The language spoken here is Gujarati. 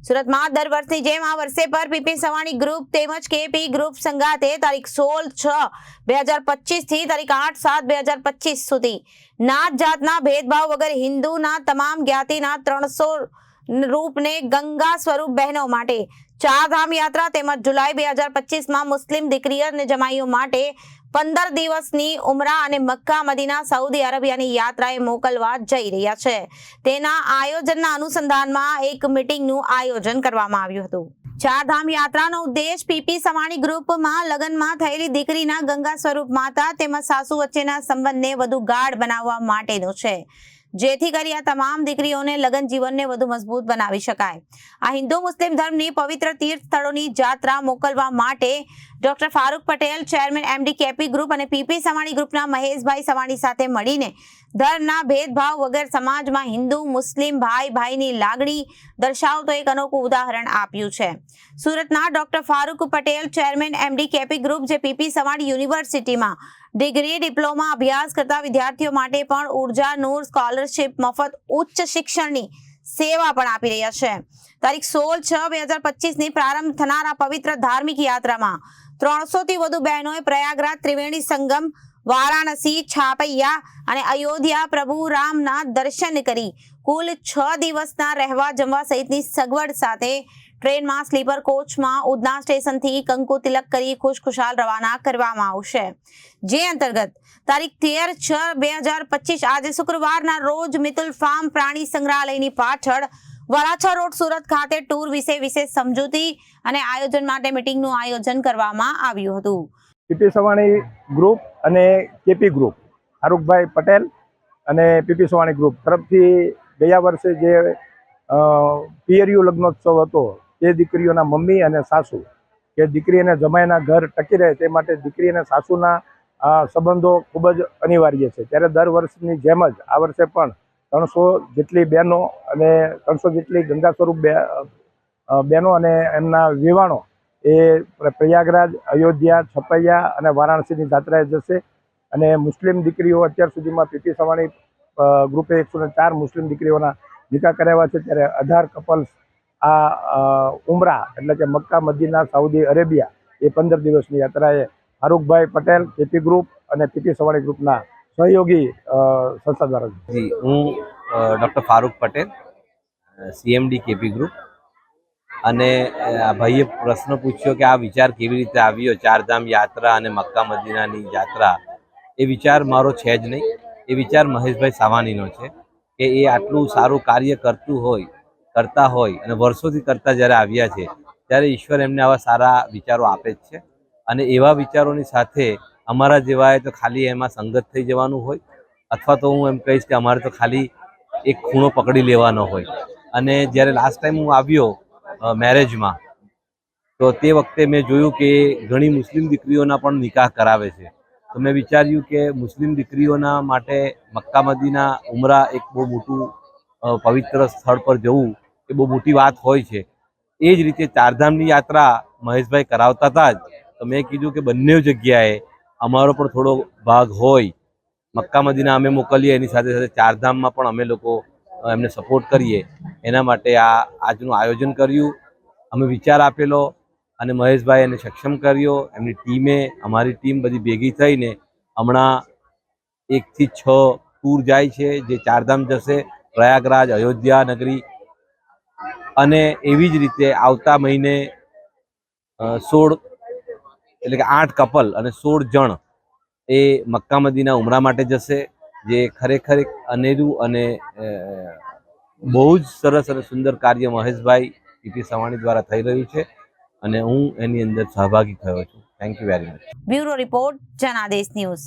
સુરતમાં દર વર્ષની જેમ આ વર્ષે પર પીપી સવાણી ગ્રુપ તેમજ કેપી ગ્રુપ સંગાતે તારીખ 16/6/2025 થી તારીખ 8/7/2025 સુધી નાત જાતના ભેદભાવ વગર હિન્દુના તમામ જ્ઞાતિના 300 રૂપને ગંગા સ્વરૂપ બહેનો માટે ચારધામ યાત્રા તેમજ જુલાઈ 2025 મુસ્લિમ દીકરીઓ અને જમાઈઓ માટે 15 દિવસની ઉમરા અને મક્કા મદીના સાઉદી અરેબિયાની યાત્રાએ મોકલવા જઈ રહ્યા છે। તેના આયોજનના અનુસંધાનમાં એક મીટિંગનું આયોજન કરવામાં આવ્યું હતું। ચારધામ યાત્રાનો ઉદ્દેશ પીપી સવાણી ગ્રુપમાં લગ્નમાં થયેલી દીકરીના ગંગા સ્વરૂપ માતા તેમજ સાસુ વચ્ચેના સંબંધને વધુ ગાઢ બનાવવા માટેનો છે, જેથી કરી આ તમામ દીકરીઓને લગ્ન જીવનને વધુ મજબૂત બનાવી શકાય। આ હિન્દુ મુસ્લિમ ધર્મની પવિત્ર તીર્થ સ્થળોની યાત્રા મોકલવા માટે doctor Farooq Patel, chairman MD KP group અને પીપી સવાણી ગ્રુપના મહેશભાઈ સવાણી સાથે મળીને ધર્મના ભેદભાવ વગર સમાજમાં હિન્દુ મુસ્લિમ ભાઈ ભાઈની લાગણી દર્શાવતો એક અનોખું ઉદાહરણ આપ્યું છે। સુરતના doctor Farooq Patel, chairman MD KP group, જે પીપી સવાણી યુનિવર્સિટીમાં ડિગ્રી ડિપ્લોમા અભ્યાસ કરતા વિદ્યાર્થીઓ માટે પણ ઉર્જા નૂર સ્કોલરશિપ મફત ઉચ્ચ શિક્ષણની સેવા પણ આપી રહ્યા છે। તારીખ 16/6/2025 ની પ્રારંભ થનાર આ પવિત્ર ધાર્મિક યાત્રામાં 300 થી વધુ બહેનોએ પ્રયાગરાજ, ત્રિવેણી સંગમ, વારાણસી, છાપૈયા અને અયોધ્યા પ્રભુ રામના દર્શન કરી કુલ 6 દિવસના રહેવા જમવા સહિતની સગવડ સાથે ટ્રેનમાં સ્લીપર કોચમાં ઉધના સ્ટેશનથી કંકુ તિલક કરી ખુશખુશાલ રવાના કરવામાં આવશે। જે અંતર્ગત તારીખ 13/6/2025 આજે શુક્રવારના રોજ મિતુલ ફાર્મ પ્રાણી સંગ્રહાલયની પાછળ વરાછા રોડ સુરત ખાતે ટૂર વિશે વિશેષ સમજૂતી અને આયોજન માટે મીટિંગનું આયોજન કરવામાં આવ્યું હતું। પીપી સવાણી ગ્રુપ અને કેપી ગ્રુપ, ફારૂકભાઈ પટેલ અને પીપી સવાણી ગ્રુપ તરફથી ગયા વર્ષે જે પિયરિયું લગ્નોત્સવ હતો, તે દીકરીઓના મમ્મી અને સાસુ કે દીકરી અને જમાઈના ઘર ટકી રહે તે માટે દીકરી અને સાસુના સંબંધો ખૂબ જ અનિવાર્ય છે। ત્યારે દર વર્ષની જેમ જ આ વર્ષે પણ 300 જેટલી બહેનો અને 300 જેટલી ગંગા સ્વરૂપ બહેનો અને એમના વિવાણો એ પ્રયાગરાજ, અયોધ્યા, છપૈયા અને વારાણસીની યાત્રાએ જશે। અને મુસ્લિમ દીકરીઓ અત્યાર સુધીમાં પીપી સવાણી ગ્રુપે 104 મુસ્લિમ દીકરીઓના નિકાહ કરાવ્યા છે। ત્યારે 18 કપલ્સ આ ઉમરા એટલે કે મક્કા, મદીના, સાઉદી અરેબિયા એ 15 દિવસની યાત્રાએ ફારૂકભાઈ પટેલ, કેપી ગ્રુપ અને પીપી સવાણી ગ્રુપના સહયોગી સંસ્થા દ્વારા। જી, હું doctor Farooq Patel, CMD KP group. અને ભાઈએ પ્રશ્ન પૂછ્યો કે આ વિચાર કેવી રીતે આવ્યો, ચારધામ યાત્રા અને મક્કા મદીનાની યાત્રા। એ વિચાર મારો છે જ નહીં, એ વિચાર મહેશભાઈ સાવાનીનો છે કે એ આટલું સારું કાર્ય કરતા હોય અને વર્ષોથી કરતા જ્યારે આવ્યા છે ત્યારે ઈશ્વર એમને આવા સારા વિચારો આપે જ છે। અને એવા વિચારોની સાથે અમારા જેવાએ તો ખાલી એમાં સંગત થઈ જવાનું હોય, અથવા તો હું એમ કહીશ કે અમારે તો ખાલી એક ખૂણો પકડી લેવાનો હોય। અને જ્યારે લાસ્ટ ટાઈમ હું આવ્યો મેરેજમાં, તો તે વખતે મેં જોયું કે ઘણી મુસ્લિમ દીકરીઓના પણ નિકાહ કરાવે છે। તો મેં વિચાર્યું કે મુસ્લિમ દીકરીઓના માટે મક્કા મદીના ઉમરા એક બહુ મોટું પવિત્ર સ્થળ પર જવું એ બહુ મોટી વાત હોય છે। એ જ રીતે ચારધામની યાત્રા મહેશભાઈ કરાવતા હતા જ, તો મેં કીધું કે બંને જગ્યાએ અમારો પણ થોડો ભાગ હોય। મક્કા મદીના અમે મોકલીએ, એની સાથે સાથે ચારધામમાં પણ અમે લોકો એમને સપોર્ટ કરીએ, એના માટે આ આજનું આયોજન કર્યું। અમે વિચાર આપેલો અને મહેશભાઈ એને સક્ષમ કર્યો। એમની ટીમે, અમારી ટીમ બધી ભેગી થઈને હમણાં 1 થી 6 ટૂર જાય છે, જે ચારધામ જશે, પ્રયાગરાજ, અયોધ્યા નગરી। અને એવી જ રીતે આવતા મહિને 16 એટલે કે 8 કપલ અને 16 જણ એ મક્કા મદીના ઉમરા માટે જશે, જે ખરેખર એક અનેરું અને બહુ જ સરસ અને સુંદર કાર્ય મહેશભાઈ પીપી સવાણી દ્વારા થઈ રહ્યું છે અને હું એની અંદર સહભાગી થયો છું। Thank you very much. Bureau report, Janadesh news.